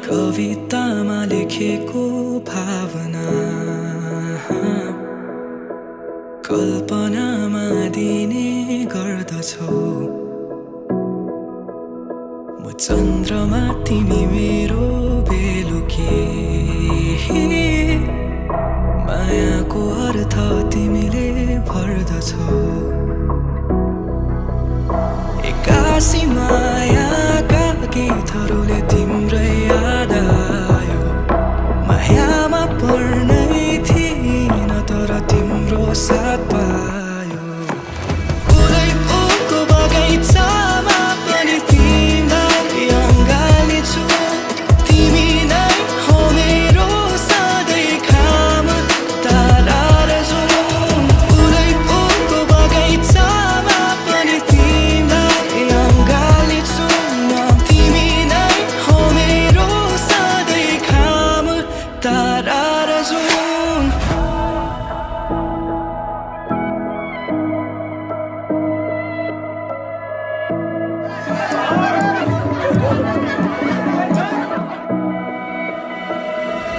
कवितामा लेखेको भावना कल्पनामा दिने गर्दछौ। म चन्द्रमा तिमी मेरो बेलुकी, मायाको अर्थ तिमीले भर्दछौ। एक्कासी मायाका गीतहरूले तिम्रै याद आयो। मायामा पर्नै थिइन तर तिम्रो साथ पायो। फुलै फुलको बगैँचामा पनि तिमीलाई अँगालिछु। तिमी नै हो मेरो सधैँ खाम तारा र जुन। फुलै फुलको बगैँचामा पनि तिमीलाई अँगालिछु म। तिमी नै हो मेरो सधैँ खाम तारा र जुन।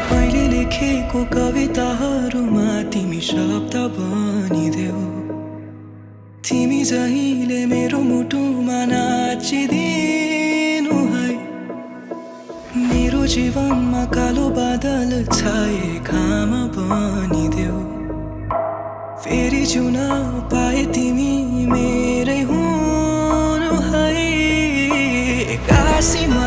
मैले लेखेको कविताहरूमा तिमी शब्द बनिदेऊ। तिमी जहिले मेरो मुटुमा नाचिदिनु है। मेरो जीवनमा कालो बादल छाए घाम बनिदेऊ। फेरि जिउन पाए तिमी मेरै हुनु है। एक्कासीमा